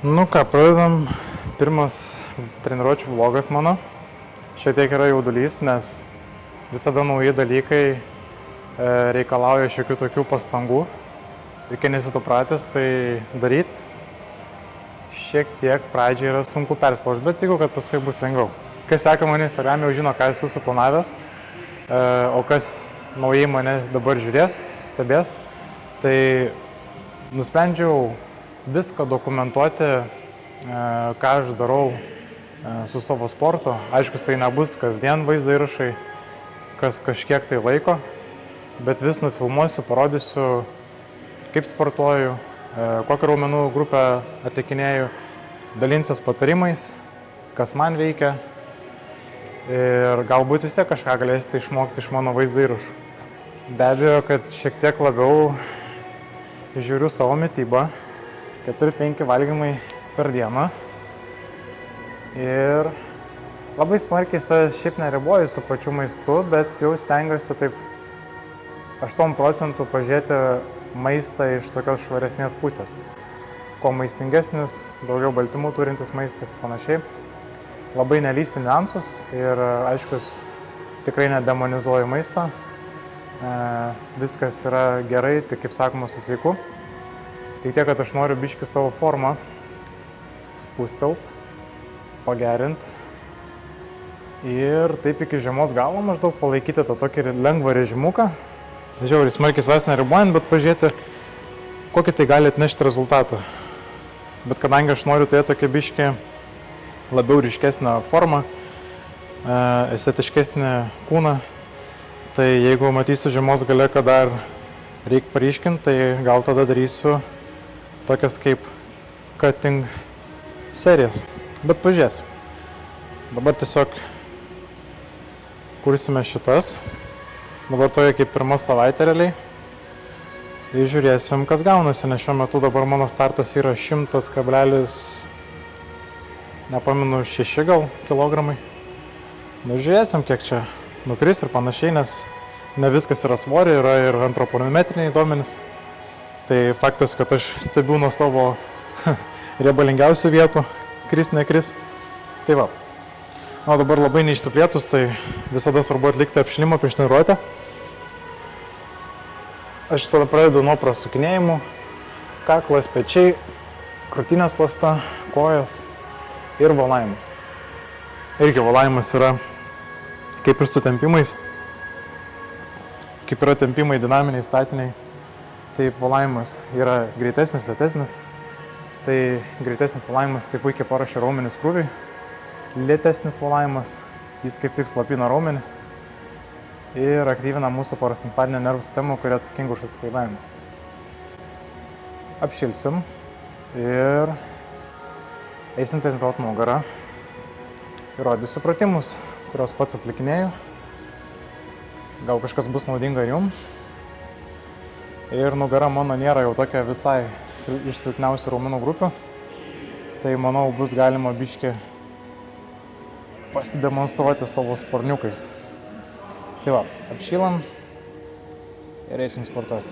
Nu ką, pradedam. Pirmas treniruočių vlogas mano. Šiek tiek yra jaudulys, nes visada nauji dalykai reikalauja šiokių tokių pastangų. Ir kai nesi to pratęs, tai daryti šiek tiek pradžiai yra sunku persilaužti, bet tikiu, kad paskui bus lengviau. Kas seka mane Instagram'e, jau žino, ką esu suplanavęs, o kas naujai mane dabar žiūrės, stebės, tai nusprendžiau viską dokumentuoti, ką aš darau su savo sportu. Aišku, tai nebus kasdien vaizdo įrašai, kas kažkiek tai laiko, bet vis nufilmuosiu, parodysiu, kaip sportuoju, kokią raumenų grupę atlikinėju, dalinsiuos patarimais, kas man veikia ir galbūt vis tiek kažką galėsite išmokti iš mano vaizdo įrašų. Be abejo, kad šiek tiek labiau žiūriu savo mitybą, 4-5 valgymai per dieną ir labai smarkiai šiaip neriboju su pačiu maistu, bet jau stengiuosi taip 8% pažiūrėti maistą iš tokios švaresnės pusės. Kuo maistingesnis, daugiau baltymų turintis maistas panašiai. Labai nelysiu niuansus ir aiškus tikrai nedemonizuoju maistą. Viskas yra gerai, tik kaip sakoma, su sveiku. Tik tiek, kad aš noriu biškį savo formą spustelt, pagerint ir taip iki žiemos galo maždaug palaikyti tą tokį lengvą režimuką. Žiauriai smarkiai savęs neribojant, bet pažiūrėti, kokį tai gali atnešti rezultatą. Bet kadangi aš noriu turėti tokį biškį labiau ryškesnę formą, estetiškesnį kūną, tai jeigu matysiu žiemos gale, kad dar reikia paryškinti, tai gal tada darysiu tokias kaip cutting serijas. Bet pažiūrės. Dabar tiesiog kursime šitas. Dabar toje kaip pirma savaitė realiai. Ir žiūrėsim, kas gaunasi, nes šiuo metu dabar mano startas yra 100,6 gal kilogramai. Nu, žiūrėsim, kiek čia nukris ir panašiai, nes ne viskas yra svorį, yra ir antroporimetriniai duomenys. Tai faktas, kad aš stebiu nuo savo riebalingiausių vietų, kris, nekris. Tai va. O dabar labai neišsiplėtus, tai visada svarbu atlikti apšilimą prieš treniruotę. Aš visada pradedu nuo prasukinėjimų, kaklas, pečiai, krūtinės ląsta, kojos ir valavimas. Irgi valavimas yra kaip ir su tempimais, kaip yra tempimai dinaminiai, statiniai. Tai valavimas yra greitesnis, lėtesnis. Tai greitesnis valavimas tai puikiai paruošia raumenis krūviui. Lėtesnis valavimas, jis kaip tik slopina raumenį ir aktyvina mūsų parasimpatinę nervų sistemą, kuri atsakinga už atsipalaidavimą. Apšilsim ir eisim treniruoti nugarą. Ir rodysiu pratimus, kuriuos pats atlikinėju. Gal kažkas bus naudinga ir jum. Ir nugara mano nėra jau tokia visai iš silpniausių raumenų grupių. Tai manau bus galima biškį pasidemonstruoti savo sporniukais. Tai va, apšilam ir eisim sportuoti.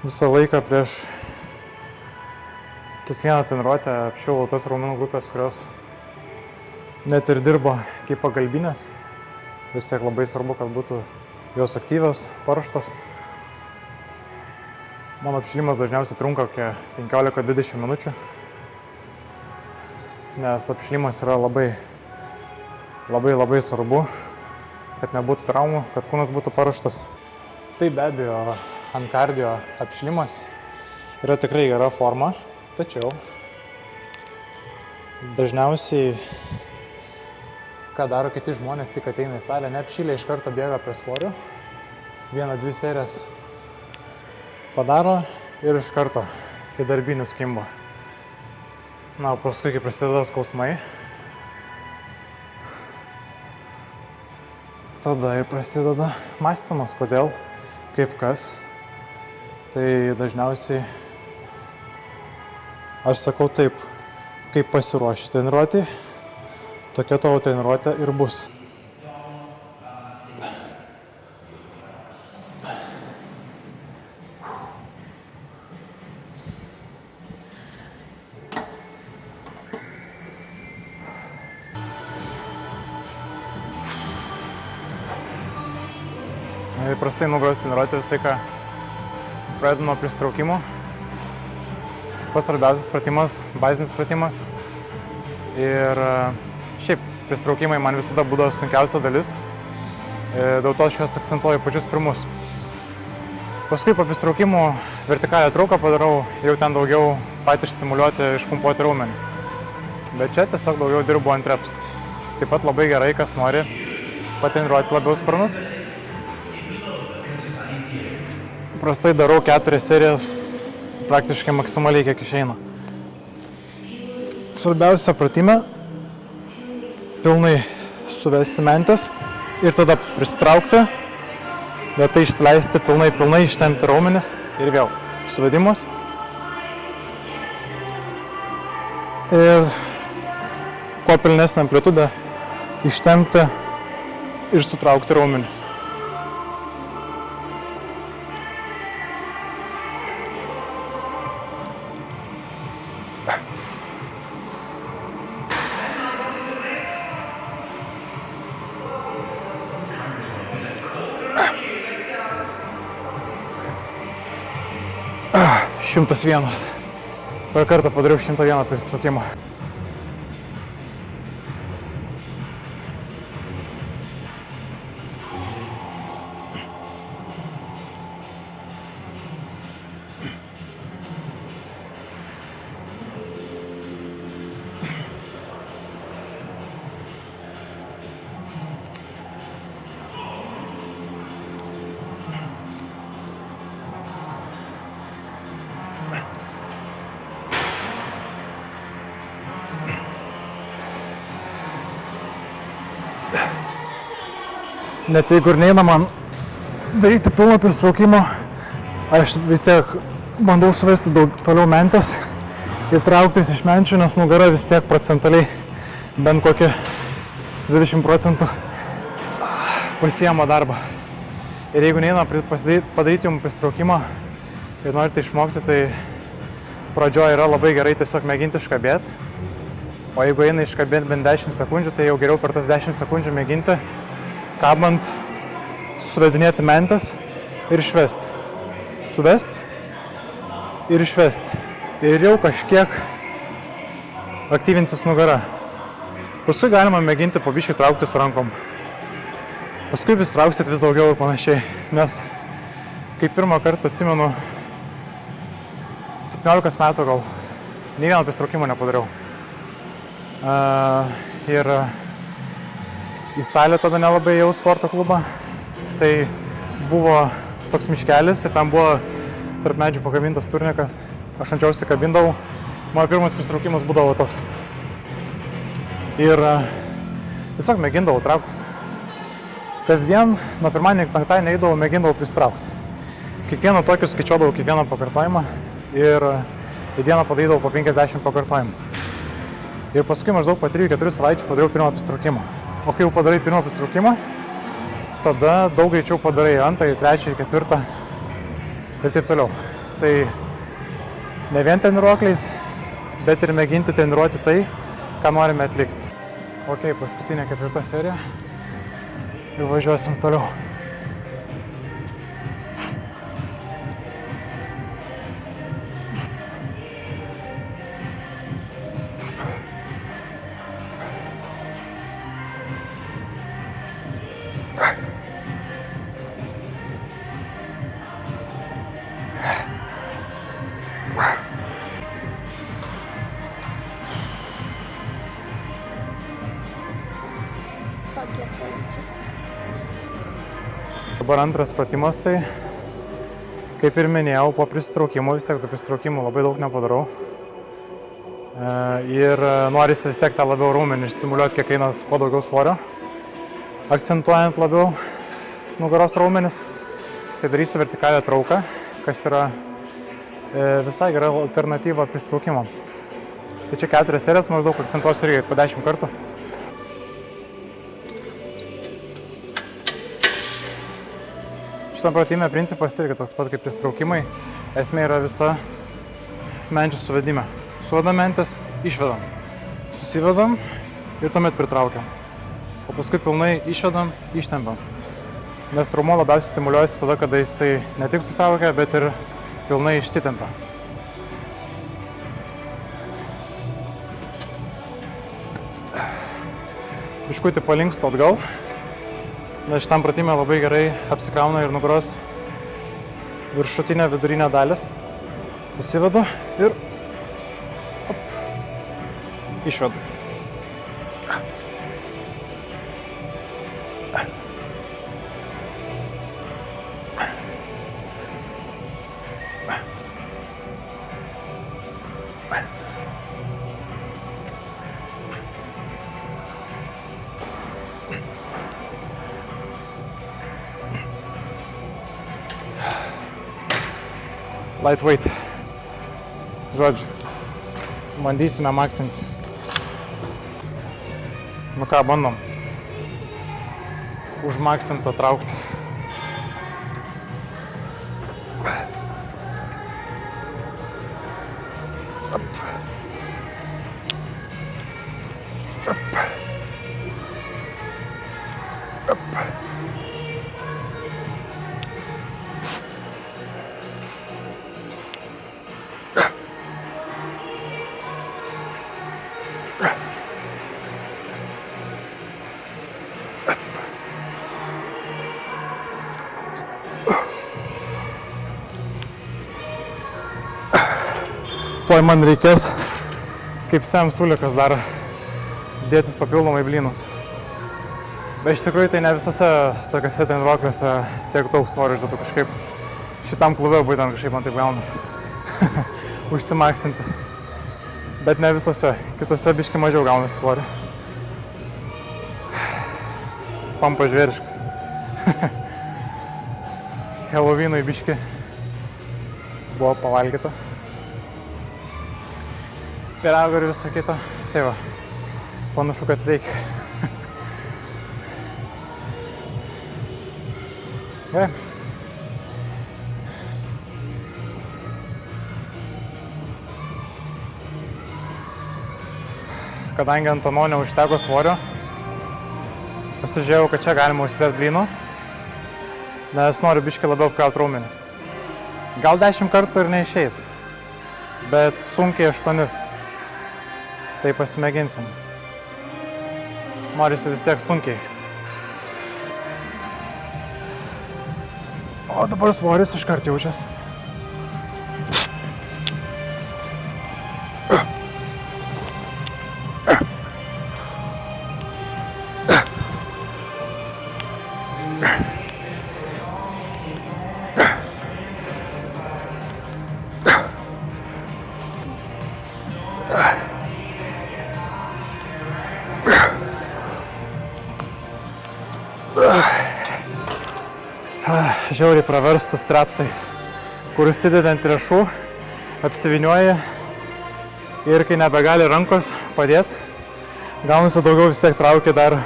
Visą laiką prieš kiekvieną treniruotę apšilau tas raumenų grupės, kurios net ir dirba kaip pagalbinės. Vis tiek labai svarbu, kad būtų jos aktyvios, paruoštos. Mano apšilimas dažniausiai trunka 15-20 minučių, nes apšilimas yra labai svarbu, kad nebūtų traumų, kad kūnas būtų paruoštas. Tai be abejo, ant kardio apšilimas yra tikrai gera forma. Tačiau dažniausiai, ką daro kiti žmonės, tik ateina į salę, neapšilę iš karto bėga prie svorių, 1-2 serijas padaro ir iš karto į darbinius kimba. Na, paskui, kai prasideda skausmai, tada ir prasideda mąstymas, kodėl, kaip kas. Tai dažniausiai aš sakau taip, kaip pasiruoši treniruotį, tokia tavo treniruotė ir bus. Įprastai nugaros treniruotė visą laiką pradedu nuo pristraukimų. Pats svarbiausias pratimas, bazinis pratimas. Ir šiaip pristraukimai man visada būdavo sunkiausia dalis. Dėl to aš juos akcentuoju pačius pirmus. Paskui po pristraukimų vertikalią trauką padarau, jau ten daugiau patį stimuliuoti, išpumpuoti raumenį. Bet čia tiesiog daugiau dirbu ant reps. Taip pat labai gerai, kas nori patreniruoti labiau sparnus. Prastai darau 4 serijas, praktiškai maksimaliai kiek išeina. Svarbiausia pratime pilnai suvesti mentis ir tada pristraukti, lėtai išsileisti, pilnai ištempti raumenis ir vėl suvedimus. Ir kuo pilnesnę amplitudę ištempti ir sutraukti raumenis. Šimtas vienas. Per kartą padariau 101 pristraukimą. Net jeigu ir neina man daryti pilno pristraukimo, aš vis tiek bandau suvesti toliau mentis ir trauktis iš menčių, nes nugara vis tiek procentaliai bent kokie 20% pasiema darbą. Ir jeigu neina padaryti jums pristraukimą ir norite išmokti, tai pradžioje yra labai gerai tiesiog mėginti iškabėti. O jeigu eina iškabėti bent 10 sekundžių, tai jau geriau per tas 10 sekundžių mėginti kabant, suvedinėti mentis ir išvesti. Suvesti ir išvesti. Ir jau kažkiek aktyvinsis nugara. Paskui galima mėginti po biškį traukti su rankom. Paskui vis trauksit vis daugiau ir panašiai. Nes kai pirmą kartą atsimenu, 17 metų gal, nei vieno pristraukimo nepadariau. Ir į salę tada nelabai ėjau sporto klubą, tai buvo toks miškelis ir ten buvo tarp medžių pakabintas turnikas, aš ant jo užsikabindavau, mano pirmas pristraukimas būdavo toks. Ir tiesiog mėgindavau trauktis. Kasdien, nuo pirmadienio iki penktadienio eidavau, mėgindavau pristraukti. Kiekvieną tokį skaičiuodavau, kiekvieną pakartojimą ir į dieną padarydavau po 50 pakartojimų. Ir paskui maždaug po 3-4 savaičių padariau pirmą pristraukimą. O kai jau padarai pirmą pristraukimą, tada daug greičiau padarai antrąjį, trečiąjį, ketvirtą ir taip toliau. Tai ne vien treniruokliais, bet ir mėginti treniruoti tai, ką norime atlikti. Ok, paskutinė 4 serija ir važiuosim toliau. Dabar antras pratimas, tai kaip ir minėjau, po pristraukimų, vis tiek tų pristraukimų labai daug nepadarau. Ir norisi vis tiek tą labiau raumenį stimuliuoti, kiek eina kuo daugiau svorio, akcentuojant labiau nugaros raumenis. Tai darysiu vertikalią trauką, kas yra visai gera alternatyva pristraukimam. Tai čia 4 serijas maždaug akcentuosiu irgi po 10 kartų. Šitam pratime principas irgi toks pat kaip pristraukimai. Esmė yra visa menčių suvedime. Suvedam mentis, išvedam. Susivedam ir tuomet pritraukiam. O paskui pilnai išvedam, ištempiam. Nes raumuo labiausiai stimuliuojasi tada, kada jisai ne tik susitraukia, bet ir pilnai išsitempia. Biškutį palinkstu atgal, nes šitam pratimė labai gerai apsikrauna ir nugaros viršutinė vidurinė dalis. Susivedu ir išvedu. Lightweight. Žodžiu, bandysime maksinti. Nu ką, bandom. Užmaksintą traukti. Tuoj man reikės, kaip Sam Sulikas dar, dėtis papildomai blynus. Bet iš tikrųjų tai ne visose tokiuose treniruokliuose tiek daug svorio uždėtų kažkaip. Šitam klube būtent kažkaip man taip gaunasi. Užsimaksinti. Bet ne visose. Kitose biški mažiau gaunasi svorio. Pampa žvėriškas. Halloweenui biški buvo pavalgyta. Pirago ir viso kito. Tai va, panašu, kad veikia. Gerai. Kadangi ant ano neužteko svorio, pasižiūrėjau, kad čia galima užsidėti blynų, nes noriu biškį labiau apkrauti raumenį. Gal 10 kartų ir neišeis, bet sunkiai 8. Tai pasimėginsim. Norisi vis tiek sunkiai. O dabar svoris iškart jaučiasi. Žiauriai praverstų strapsai, kur įsidedi ant riešų, apsivinioji ir kai nebegali rankos padėti, gaunasi daugiau vis tiek traukia dar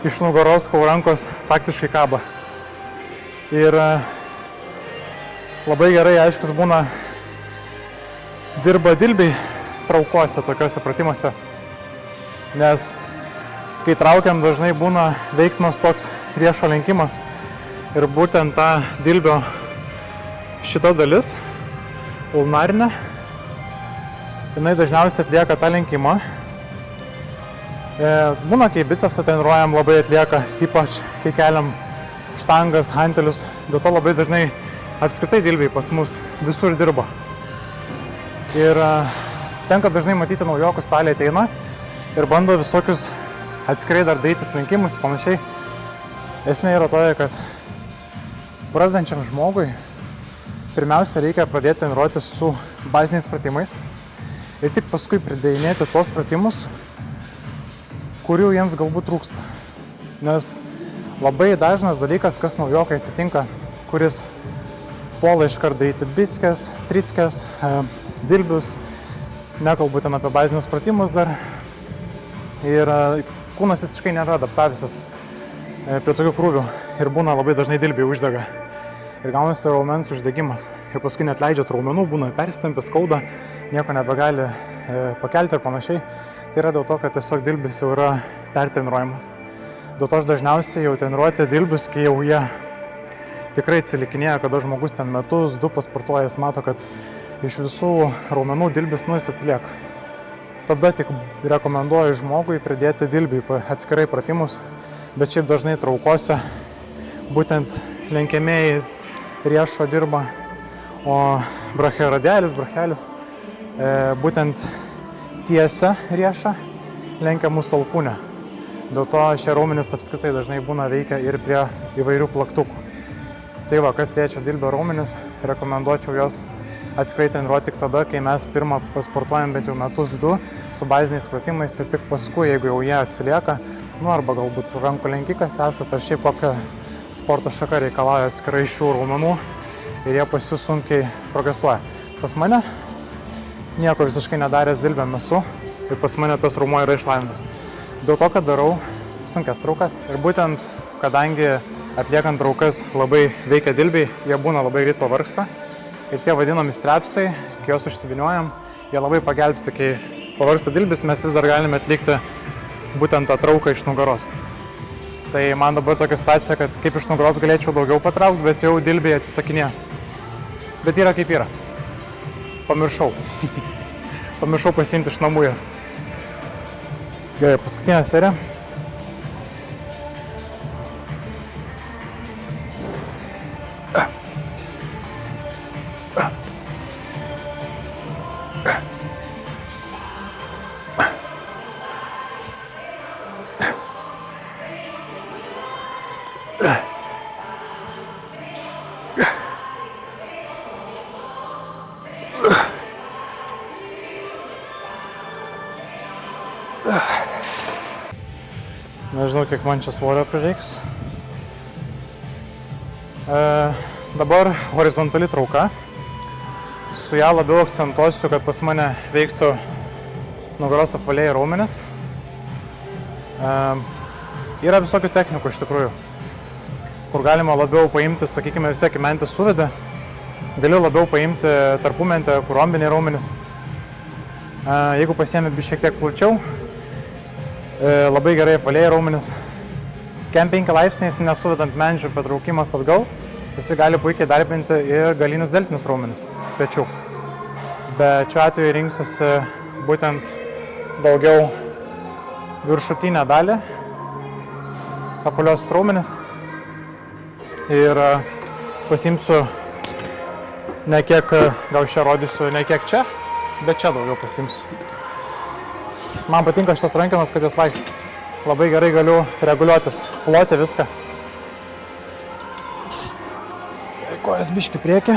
iš nugaros, kol rankos faktiškai kaba. Ir labai gerai aiškus būna dirba dilbiai traukose, tokiuose pratimuose, nes kai traukiam dažnai būna veiksmas toks riešo lenkimas. Ir būtent ta dilbio šita dalis, ulnarinė, jinai dažniausiai atlieka tą lenkimą. Būna, kai bicepsą treniruojam, labai atlieka, ypač kai keliam štangas, hantelius. Dėl to labai dažnai apskritai dilbiai pas mus visur dirba. Ir tenka dažnai matyti naujokus salėje ateina ir bando visokius atskirai dar darytis lenkimus ir panašiai. Esmė yra toje, kad pradedančiam žmogui pirmiausia reikia pradėti treniruotis su baziniais pratimais ir tik paskui pridėjinėti tos pratimus, kurių jiems galbūt trūksta. Nes labai dažnas dalykas, kas naujokai atsitinka, kuris puola iškart daryti bickės, trickės, dilbius, nekalbu ten apie bazinius pratimus dar. Ir kūnas visiškai nėra adaptavęsis prie tokių krūvių ir būna labai dažnai dilbiai uždega. Ir gaunasi raumens uždegimas. Ir paskui net leidžia raumenų, būna persitempęs, skauda, nieko nebegali pakelti ir panašiai. Tai yra dėl to, kad tiesiog dilbis jau yra pertreniruojamas. Dėl to aš dažniausiai jau treniruoti dilbius, kai jau jie tikrai atsilikinėja, kada žmogus ten metus, 2 pasportuoja, jis mato, kad iš visų raumenų dilbis jis atsilieka. Tada tik rekomenduoju žmogui pridėti dilbį atskirai pratimus, bet šiaip dažnai traukose būtent lenkiamieji riešo dirba, o brachioradialis, būtent tiesia riešą lenkia mūsų alkūnę. Dėl to šie raumenys apskritai dažnai būna veikia ir prie įvairių plaktukų. Tai va, kas liečia dilbio raumenis, rekomenduočiau jos atskirai treniruoti tik tada, kai mes pirmą pasportuojam bent jau metus 2 su baziniais pratimais ir tik paskui, jeigu jau jie atsilieka, arba galbūt rankų lenkikas esat, ar šiaip kokia sporto šaka reikalauja atskirai šių raumenų ir jie pas jūs sunkiai progresuoja. Pas mane nieko visiškai nedaręs dilbėm esu ir pas mane tas raumuo yra išlavintas. Dėl to, kad darau sunkias traukas ir būtent, kadangi atliekant traukas labai veikia dilbiai, jie būna labai greit pavargsta ir tie vadinami strepsai, kai juos užsiviniojam, jie labai pagelbsti, kai pavargsta dilbis, mes vis dar galime atlikti būtent tą trauką iš nugaros. Tai man dabar tokia situacija, kad kaip iš nugaros galėčiau daugiau patraukti, bet jau dilbiai atsisakinė. Bet yra kaip yra. Pamiršau. Pamiršau pasiimti iš namų jas. Gerai, paskutinė serija. Nežinau, kiek man čia svorio prireiks. Dabar horizontali trauka. Su ją labiau akcentuosiu, kad pas mane veiktų nugaros apvaliai raumenis. Yra visokių technikų iš tikrųjų, kur galima labiau paimti, sakykime, vis tiek į mentę suvedę. Galiu labiau paimti tarpumentę, kur rombiniai raumenis. Jeigu pasiemi šiek tiek plačiau, labai gerai apvaliai raumenis. Kem 5 laipsniais nesuvedant menčių patraukimas atgal, visi gali puikiai darbinti ir galinius deltinius raumenis, pečių. Bet šiuo atveju rinksiuosi būtent daugiau viršutinę dalį, apvalios raumenis ir pasimsiu ne kiek, gal čia rodysiu, ne kiek čia, bet čia daugiau pasimsiu. Man patinka šitos rankenos, kad jos vaikšti. Labai gerai galiu reguliuotis, ploti viską. Kojas biški priekį.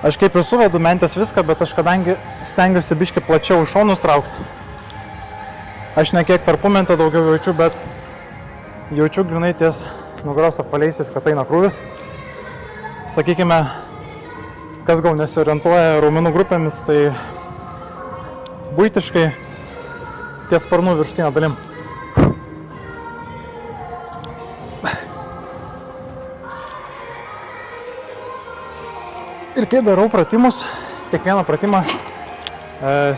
Aš kaip ir suvedu mentės viską, bet aš kadangi stengiuosi biški plačiau šonus traukti. Aš ne kiek tarpumentą daugiau jaučiu, bet jaučiu grinai ties nugaros apvaliaisiais, kad eina krūvis. Sakykime, kas gal nesiorientuoja raumenų grupėmis, tai buitiškai ties sparnų viršutinę dalim. Ir kai darau pratimus, kiekvieną pratimą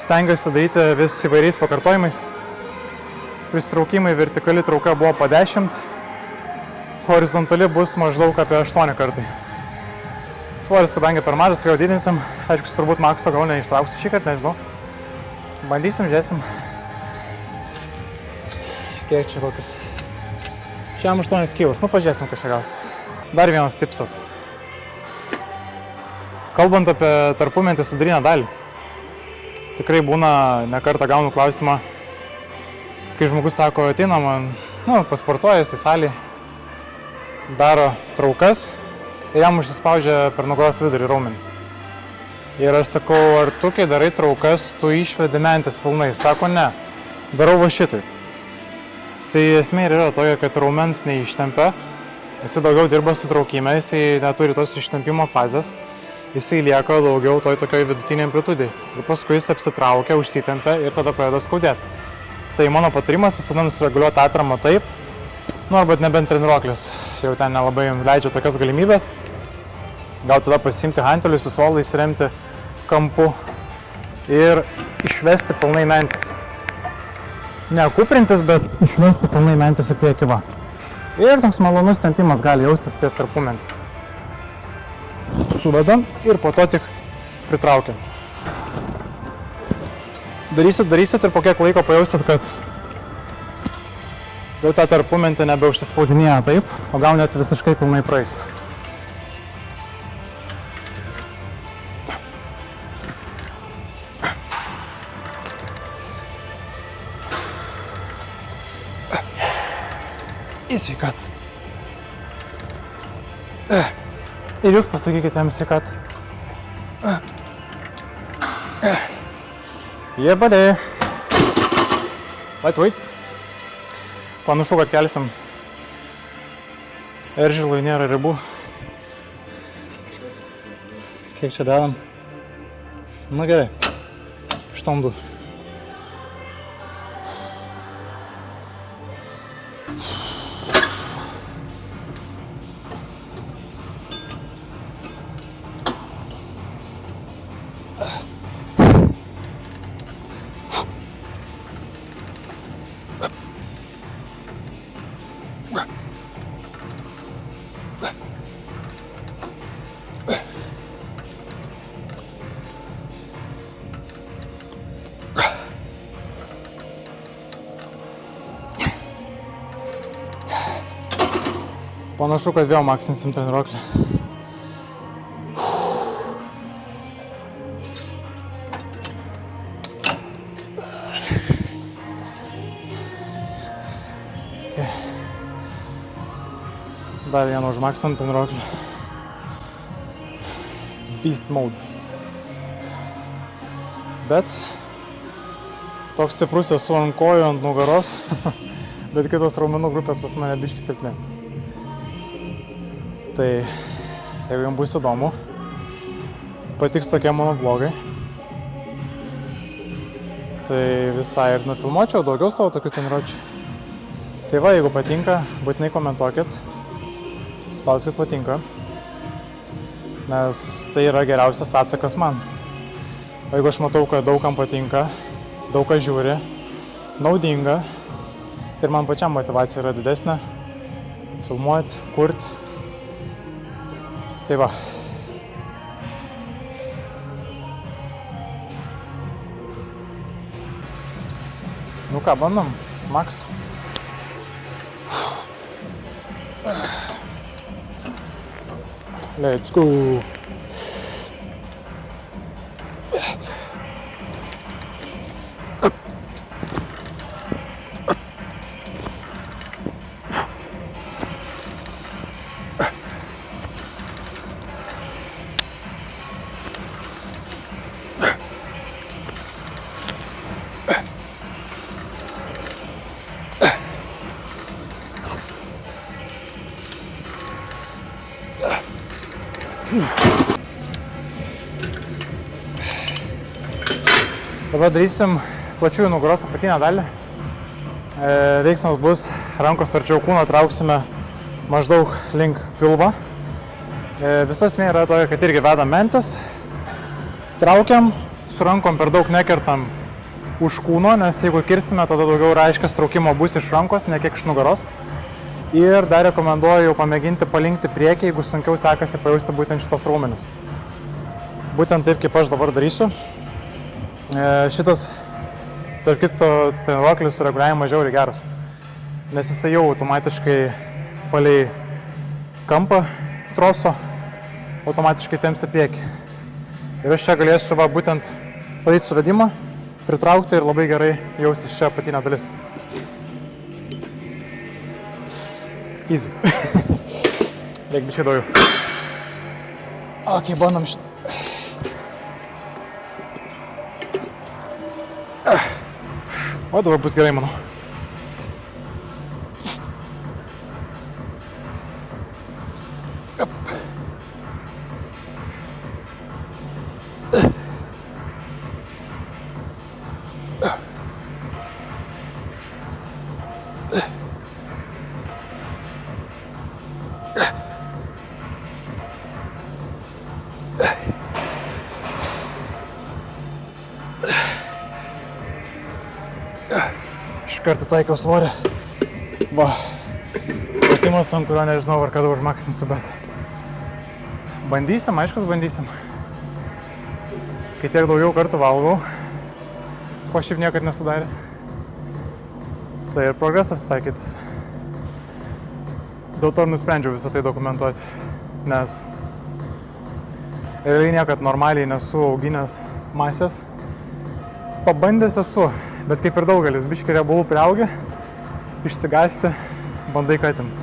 stengiuosi daryti vis įvairiais pakartojimais. Pristraukimai, vertikali trauka buvo po 10, horizontali bus maždaug apie 8 kartai. Svoris, kadangi per mažas, jau didinsim, aišku, turbūt makso gal neištrauksiu šį kartą, nežinau. Bandysim, žiūrėsim. Kiek čia kokius? Šiam 8 kilus, pažiūrėsim, kas čia gaus. Dar vienas tipsas. Kalbant apie tarpumentį sudarinę dalį, tikrai būna, ne kartą gaunu klausimą, kai žmogus sako, ateina man, pasportuoja į salį, daro traukas, ir jam užsispaudžia per nugaros vidurį raumenis. Ir aš sakau, ar tu, kai darai traukas, tu išvedi mentės pilnai? Sako, ne, darau va šitaip. Tai esmė yra tokia, kad raumens neištempia, jisai daugiau dirba su traukime, jisai neturi tos ištempimo fazės, jisai lieka daugiau toj tokioj vidutinė amplitudėj. Ir paskui jis apsitraukia, užsitempia ir tada pradeda skaudėti. Tai mano patarimas visada nusireguliuoti atramą taip, arba nebent treniruoklis jau ten nelabai leidžia tokias galimybės. Gal tada pasiimti hantelius į suolą, įsiremti kampu ir išvesti pilnai mentis. Ne kuprintis, bet išvesti pilnai mentis į priekį va. Ir toks malonus tempimas gali jaustis ties tarpumentį. Suvedam ir po to tik pritraukiam. Darysit ir po kiek laiko pajausit, kad jau tą tarpumentį nebeužsispaudinėja taip, o gal net visiškai pilnai praeis. Į sveikatą. Ir jūs pasakykite jam sveikatą. Jebaliai. Wait. Panašu, kad kelsim. Eržilui nėra ribų. Kiek čia dedam? Na gerai. 8 2. Panašu, kad vėl maksinsim treniruoklį. Okay. Dar vieną užmaksinam treniruoklį. Beast mode. Bet toks stiprus esu ant kojų, ant nugaros, bet kitos raumenų grupės pas mane biškį silpnesnis. Tai jeigu jums bus įdomu, patiks tokie mano vlogai, tai visai ir nufilmuočiau daugiau savo tokių treniruočių. Tai va, jeigu patinka, būtinai komentuokit, spauskit patinka, nes tai yra geriausias atsakas man. O jeigu aš matau, kad daugam patinka, daug kas žiūri, naudinga, tai ir man pačiam motyvacija yra didesnė, filmuoti, kurti. Tai va. Nu ką, bandom, Max. Let's go. Dabar darysim plačiųjų nugaros apatinę dalį. Veiksmas bus rankos arčiau kūno, trauksime maždaug link pilvo. Visa esmė yra tokia, kad irgi vedam mentis, traukiam, su rankom per daug nekertam už kūno, nes jeigu kirsime, tada daugiau reiškias traukimo bus iš rankos, ne kiek iš nugaros. Ir dar rekomenduoju jau pamėginti palinkti priekį, jeigu sunkiau sekasi pajausti būtent šitos raumenis. Būtent taip, kaip aš dabar darysiu. Šitas, tarp kito, treniruoklis sureguliavimas žiauriai geras, nes jisai jau automatiškai palei kampą troso automatiškai tempsi priekį. Ir aš čia galėsiu va, būtent padaryti suvedimą, pritraukti ir labai gerai jausis čia apatinė dalis. Easy. Reik biškai daugiau. Ok, bandom šitą. O dabar bus gerai, manau. Iš karto taikiau svorį. Va. Pratimas, ant kurio nežinau, ar kada užmaksinsiu, bet bandysim, aiškus bandysim. Kai tiek daugiau kartų valgau, ko šiaip niekad nesudaręs, tai ir progresas visai kitas. Dėl to ir nusprendžiau visą tai dokumentuoti, nes realiai niekad normaliai nesu auginęs masės. Pabandęs esu, bet kaip ir daugelis, biškį riebalų priaugi, išsigąsti, bandai katinti.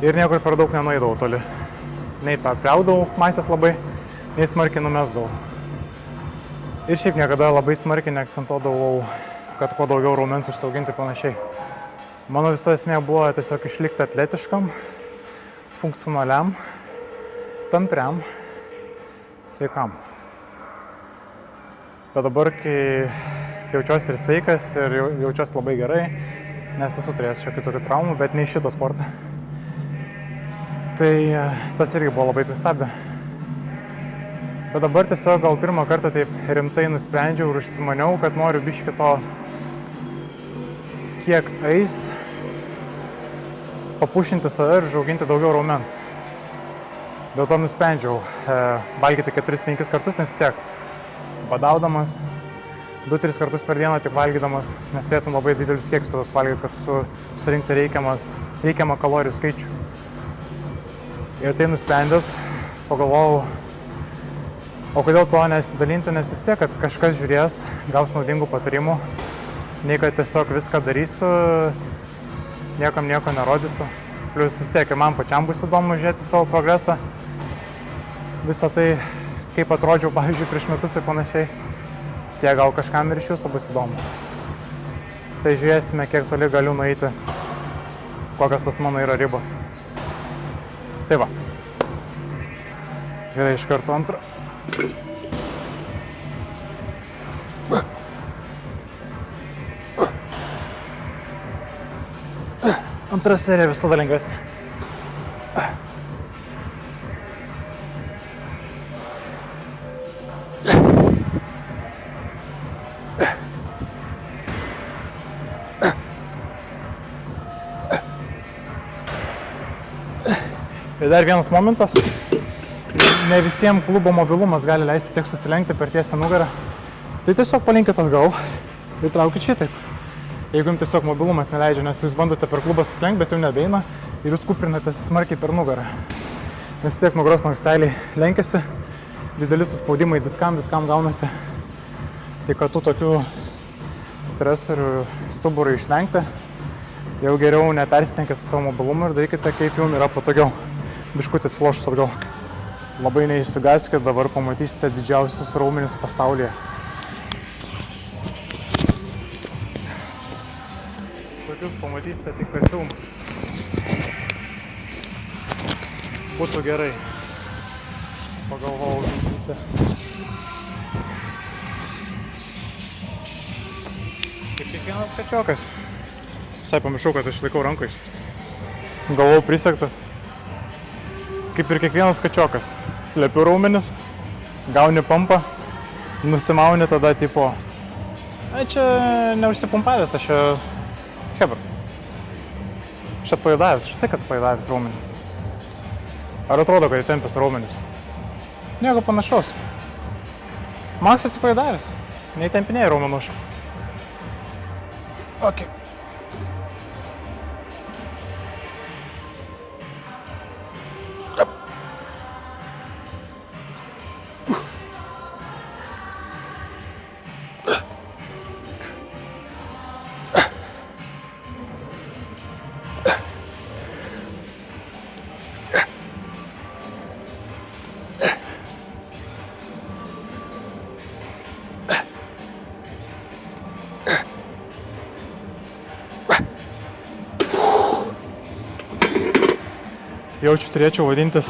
Ir niekur per daug nenueidavau toli. Nei priaugdavau masės labai, nei smarkiai numesdavau. Ir šiaip niekada labai smarkiai neakcentuodavau, kad kuo daugiau raumens užsiauginti panašiai. Mano visa esmė buvo tiesiog išlikti atletiškam, funkcionaliam, tampriam, sveikam. Bet dabar, kai jaučiuosi ir sveikas, ir jaučiuosi labai gerai, nes esu turėjęs šiokių tokių traumų, bet ne iš šito sportą. Tai tas irgi buvo labai pristabdę. Bet dabar tiesiog gal pirmą kartą taip rimtai nusprendžiau ir užsimaniau, kad noriu biškį to, kiek eis, papušinti save ir užauginti daugiau raumens. Dėl to nusprendžiau valgyti 4-5 kartus, nes vis tiek badaudamas, 2-3 kartus per dieną tik valgydamas, nes turėtum labai didelius kiekius tada suvalgyti, kad surinkti reikiamą kalorijų skaičių. Ir tai nusprendęs, pagalvojau, o kodėl to nesidalinti, nes vis tiek, kad kažkas žiūrės, gaus naudingų patarimų, nei kad tiesiog viską darysiu, niekam nieko nerodysiu. Plius vis tiek ir man pačiam bus įdomu žiūrėti savo progresą, visą tai, kaip atrodžiau, pavyzdžiui, prieš metus ir panašiai, tiek gal kažkam ir iš jūsų bus įdomu. Tai žiūrėsime, kiek toli galiu nueiti, kokios tos mano yra ribos. Tai va. Gerai, iš karto antrą. Antra serija visada lengvesnė. Ir dar vienas momentas. Ne visiems klubo mobilumas gali leisti tiek susilenkti per tiesę nugarą. Tai tiesiog palinkit atgal ir traukit šitaip. Jeigu jums tiesiog mobilumas neleidžia, nes jūs bandote per klubą susilenkti, bet jums nebeina ir jūs kuprinatės smarkiai per nugarą. Nes tiek nugaros lanksteliai lenkiasi, dideli suspaudimai viskam gaunasi. Tai kad tų tokių stresorių stuburų išvengti, jau geriau nepersitenkite su savo mobilumu ir darykite, kaip jums yra patogiau. Biškutį atsilošus atgal. Labai neišsigąskit, dabar pamatysite didžiausius raumenis pasaulyje. Tokius pamatysite tik per filmus. Būtų gerai. Pagalvojau visi. Kaip kiekvienas kačiokas. Visai pamiršau, kad aš laikau rankai. Galvau prisegtas. Kaip ir kiekvienas kačiokas. Slepiu raumenis, gauni pumpą, nusimauni tada tipo. Čia neužsipumpavęs, aš čia hebra. Aš atpaidavęs, aš visai, kad atpaidavęs raumenį. Ar atrodo, kad įtempęs raumenis? Nieko panašaus. Maks atsipaidavęs, neįtempinėjai raumenų. Ok. Jaučiu turėčiau vadintis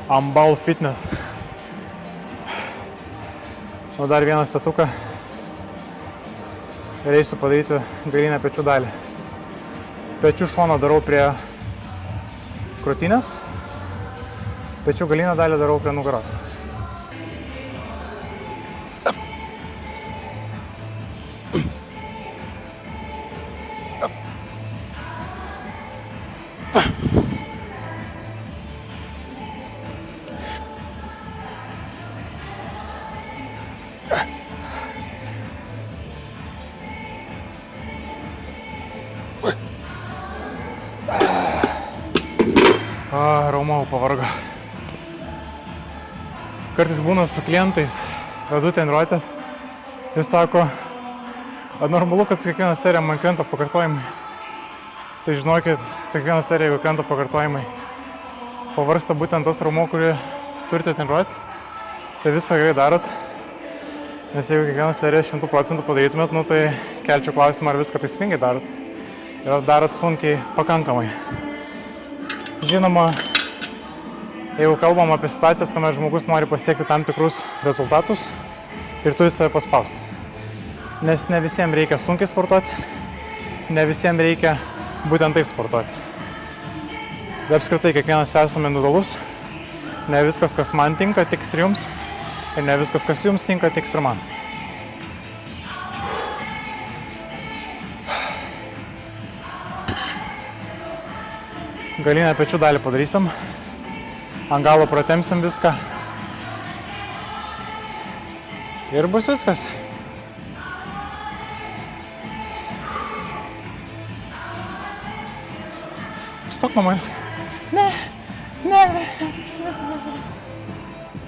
Ambal Fitness. O dar vieną setuką ir eisiu padaryti galinę pečių dalį. Pečių šoną darau prie krūtinės, pečių galinę dalį darau prie nugaros. Raumau pavargo. Kartais būna su klientais, vedu treniruotės, jis sako, normalu, kad su kiekviena serija man krenta pakartojimai. Tai žinokit, su kiekviena serija, jeigu krenta pakartojimai, pavarsta būtent tas raumuo, kurį turite treniruoti, tai viską gerai darot. Nes jeigu kiekvieną seriją 100% padarytumėt, tai kelčiau klausimą, ar viską taisyklingai darot. Ir ar darot sunkiai pakankamai. Žinoma, jeigu kalbam apie situacijas, kuomet žmogus nori pasiekti tam tikrus rezultatus ir turi save paspausti. Nes ne visiems reikia sunkiai sportuoti, ne visiems reikia būtent taip sportuoti. Bet apskritai, kiekvienas esame individualus, ne viskas, kas man tinka, tiks ir jums, ir ne viskas, kas jums tinka, tiks ir man. Galinę pečių dalį padarysim, ant galo pratempsim viską ir bus viskas. Stok nuo manęs. Ne.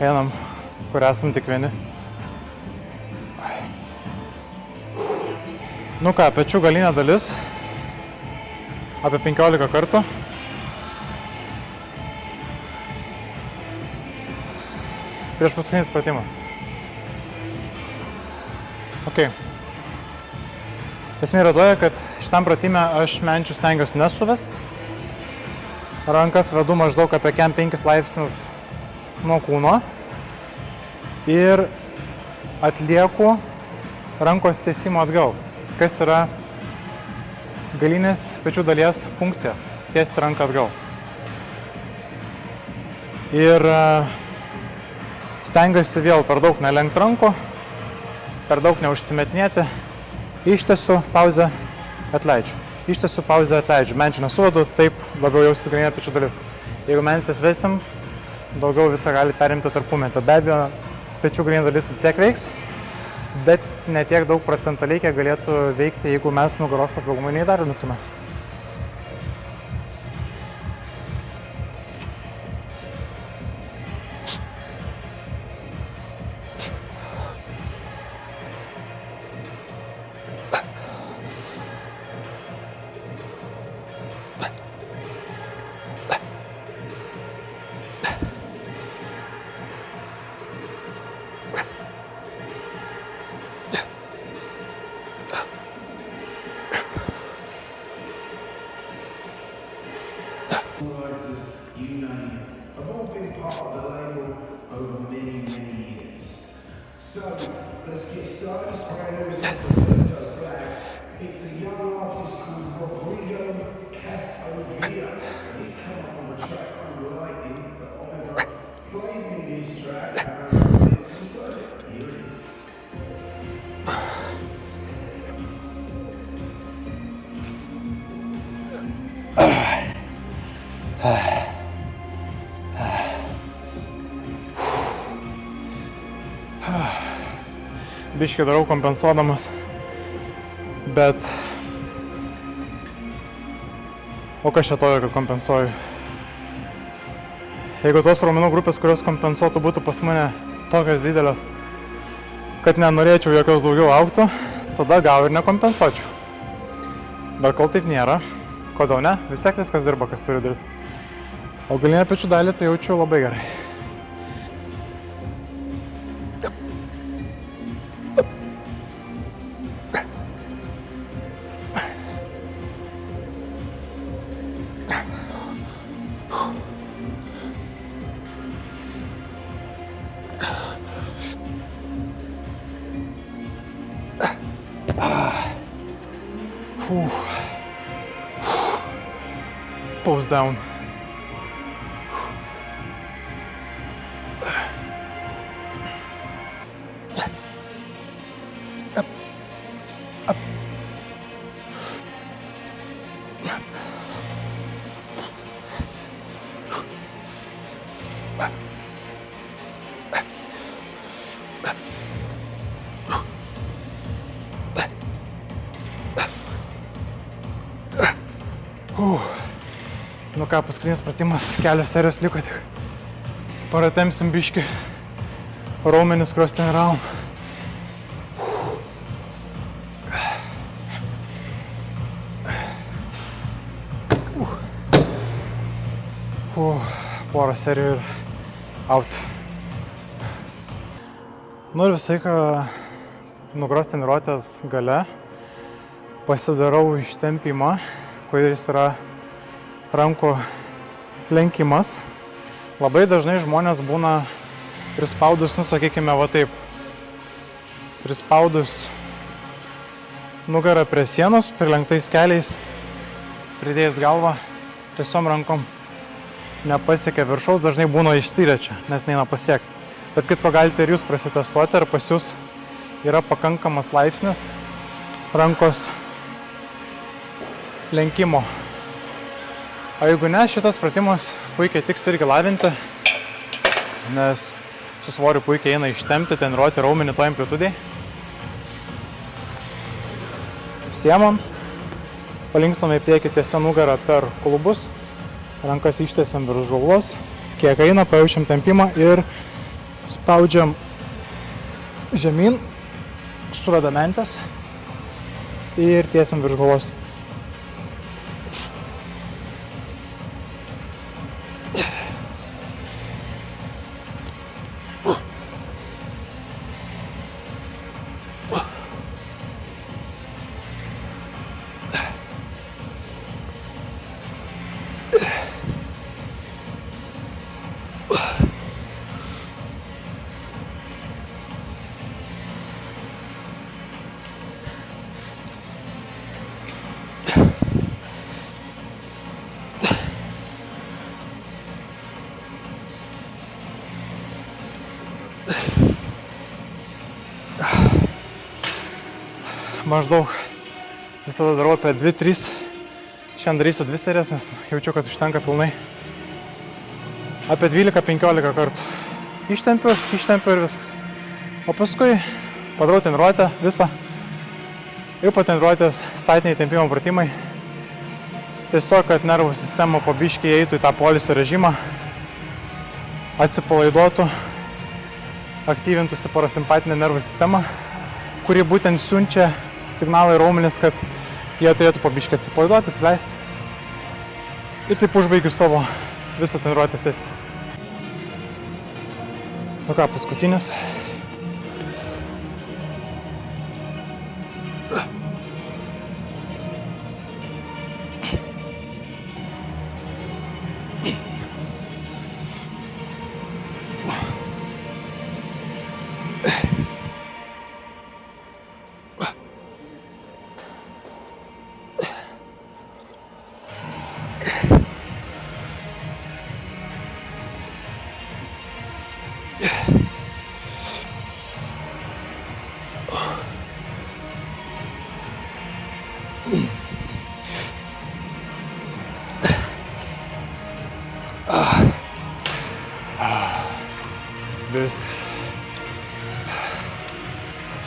Einam, kur esam tik vieni. Nu ką, pečių galinė dalis apie 15 kartų. Prieš paskutinis pratimas. Ok. Esmė yra toje, kad šitam pratime aš menčių stengiuosi nesuvest. Rankas vedu maždaug apie 5 laipsnius nuo kūno. Ir atlieku rankos tiesimo atgal. Kas yra galinės pečių dalies funkcija. Tiesti ranką atgal. Ir stengiuosi vėl per daug nelenkt rankų, per daug neužsimetinėti. Ištiesiu, pauzę, atleidžiu. Ištiesiu, pauzę, atleidžiu. Menčių nesuvedu, taip labiau jausis galinė pečių dalis. Jeigu mentis vesim, daugiau visą gali perimti tarpumetį. Be abejo, pečių galinė dalis vis tiek veiks, bet ne tiek daug procentaliai, kiek galėtų veikti, jeigu mes nugaros papildomai neįdarbintume. Biškį darau kompensuodamas, bet o kas čia tojo, kad kompensuoju? Jeigu tos raumenų grupės, kurios kompensuotų, būtų pas mane tokios didelės, kad nenorėčiau jokios daugiau augtų, tada gal ir nekompensuočiau. Bet kol taip nėra, kodėl ne, vis tiek viskas dirba, kas turi dirbti. O galinę pečių dalį tai jaučiu labai gerai. Pose down. Up. Up. Nu ką, paskutinis pratimas, kelios serijos liko tik. Paratemsim biškį raumenis, kuriuos treniravom. Porą serijų ir out. Nu ir visai, ką nugaros treniruotės gale pasidarau ištempimą, kuris yra rankų lenkimas. Labai dažnai žmonės būna prispaudus, nu sakykime, va taip. Prispaudus nugarą prie sienos, prilenktais keliais, pridėjus galvą, tiesom rankom nepasiekia viršaus, dažnai būna išsiriečia, nes neina pasiekti. Tarp kitko galite ir jūs prasitestuoti, ar pas jūs yra pakankamas laipsnis rankos lenkimo. O jeigu ne, šitas pratimas puikiai tiks irgi lavinti, nes su svoriu puikiai eina ištempti, treniruoti raumenį toj amplitudėj. Siemam, palinkstam į priekį tiesia nugarą per klubus, rankas ištiesiam virš galvos, kiek eina, pajaučiam tempimą ir spaudžiam žemyn, suvedam mentas ir tiesiam virš galvos. Maždaug visada darau apie 2-3. Šiandien darysiu 2 serijas, nes jaučiu, kad užtenka pilnai. Apie 12-15 kartų. Ištempiu ir viskas. O paskui padarau treniruotę visą. Ir po treniruotės statiniai tempimo pratimai. Tiesiog, kad nervų sistema po biškį įeitų į tą poilsio režimą. Atsipalaiduotų. Aktyvintųsi parasimpatinę nervų sistemą, kuri būtent siunčia signalą į raumenis, kad jie turėtų po biškį atsipalaiduoti, atsileisti. Ir taip užbaigiu savo visą treniruotės sesiją. Nu ką, paskutinis. Viskas.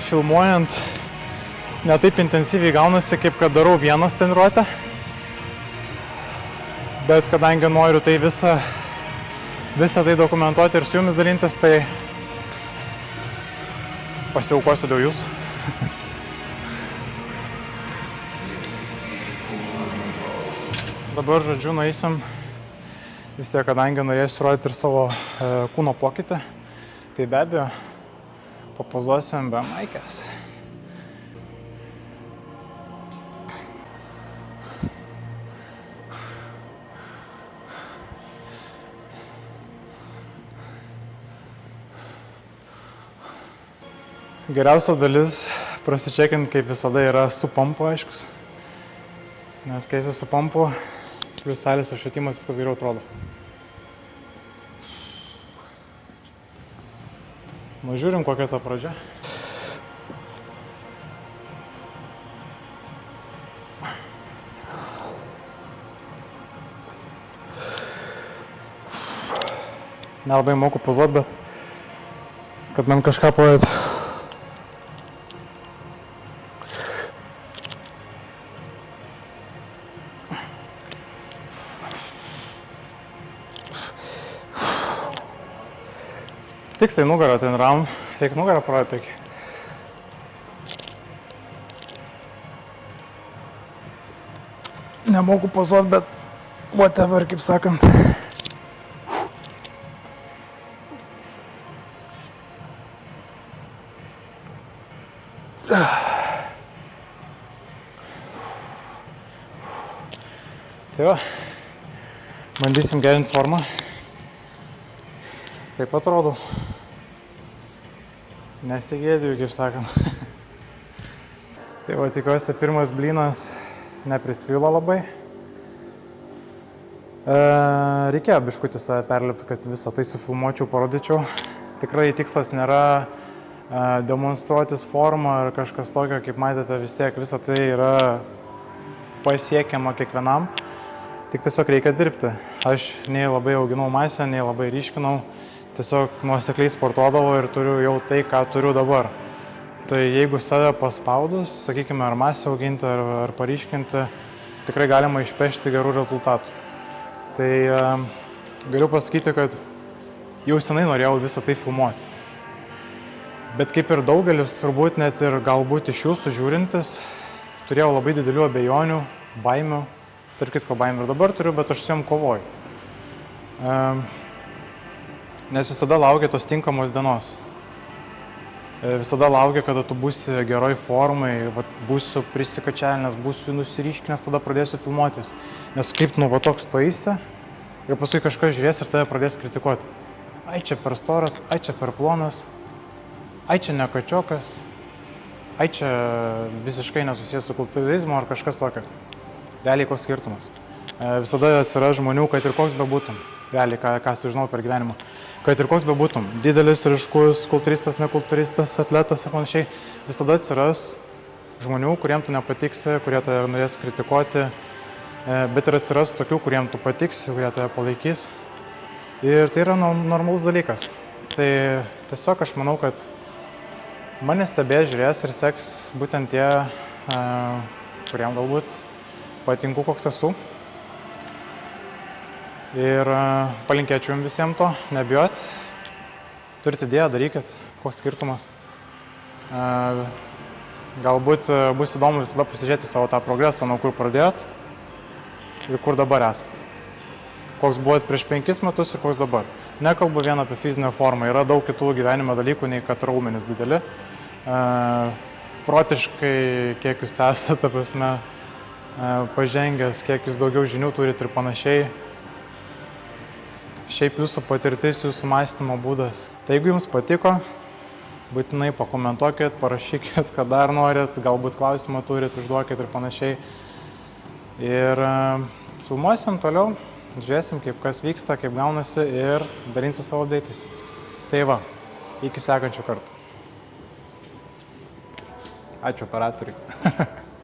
Filmuojant ne taip intensyviai gaunasi, kaip kad darau vienas treniruotę. Bet kadangi noriu tai visą tai dokumentuoti ir su jumis dalintis, tai pasiaukosiu dėl jūsų. Dabar, žodžiu, nueisim. Vis tiek, kadangi norėsiu rodyti ir savo kūno pokytį, tai be abejo, papozuosim be maikės. Geriausia dalis prasičekint, kaip visada, yra su pampu, aiškus. Nes kai esi su pampu, plius salės apšvietimas, viskas geriau atrodo. Nu, žiūrim, kokia ta pradžia. Nelabai moku pozuot, bet kad man kažką pavėtų. tiksliai nugarą treniravom. Reikia nugarą parodyti tokį. Nemoku pozuot, bet whatever, kaip sakant. Tai va, bandysim gerinti formą. Taip atrodo. Nesigėdiju, kaip sakant. Tai va, tikiuosi, pirmas blynas neprisvylo labai. Reikėjo biškutį save perlipti, kad visą tai sufilmuočiau, parodyčiau. Tikrai tikslas nėra demonstruotis formą ar kažkas tokio, kaip matėte, vis tiek visą tai yra pasiekiama kiekvienam. Tik tiesiog reikia dirbti. Aš nei labai auginau masę, nei labai ryškinau. Tiesiog nuosekliai sportuodavau ir turiu jau tai, ką turiu dabar. Tai jeigu save paspaudus, sakykime, ar masę auginti, ar paryškinti, tikrai galima išpešti gerų rezultatų. Tai galiu pasakyti, kad jau senai norėjau visą tai filmuoti. Bet kaip ir daugelis, turbūt net ir galbūt iš jūsų žiūrintis, turėjau labai didelių abejonių, baimių. Tarp kitko baimių ir dabar turiu, bet aš su jom kovoju. Nes visada laukia tos tinkamos dienos. Visada laukia, kada tu būsi geroj formai, būsiu prisikačialinęs, būsiu nusiryškinęs, tada pradėsiu filmuotis. Nes kaip va toks stoisi ir paskui kažkas žiūrės ir tave pradės kritikuoti. Ai čia per storas, ai čia per plonas, ai čia ne kačiokas, ai čia visiškai nesusijęs su kultūrizmu ar kažkas tokio. Realiai koks skirtumas. Visada atsiras žmonių, kad ir koks bebūtum. Realiai, ką sužinau per gyvenimą. Kad ir koks bebūtum. Didelis, ryškus, kultūristas, nekultūristas, atletas ir panašiai. Visada atsiras žmonių, kuriem tu nepatiksi, kurie tave norės kritikuoti. Bet ir atsiras tokių, kuriem tu patiksi, kurie tave palaikys. Ir tai yra normalus dalykas. Tai tiesiog aš manau, kad mane stebės, žiūrės ir seks būtent tie, kuriem galbūt patinku, koks esu. Ir palinkėčiau jums visiems to, nebijot. Turite idėją, darykit, koks skirtumas. Galbūt bus įdomu visada pasižiūrėti savo tą progresą, nuo kur pradėjot ir kur dabar esat. Koks buvot prieš 5 metus ir koks dabar. Nekalbu vien apie fizinę formą, yra daug kitų gyvenimo dalykų, nei kad raumenys dideli. Protiškai, kiek jūs esate, ta prasme, pažengęs, kiek jūs daugiau žinių turit ir panašiai. Šiaip jūsų patirtis, jūsų mąstymo būdas. Tai jeigu jums patiko, būtinai pakomentuokit, parašykit, ką dar norit, galbūt klausimą turit, užduokit ir panašiai. Ir filmuosim toliau, žiūrėsim, kaip kas vyksta, kaip gaunasi ir dalinsiu savo update'ais. Tai va, iki sekančių kartų. Ačiū operatoriui.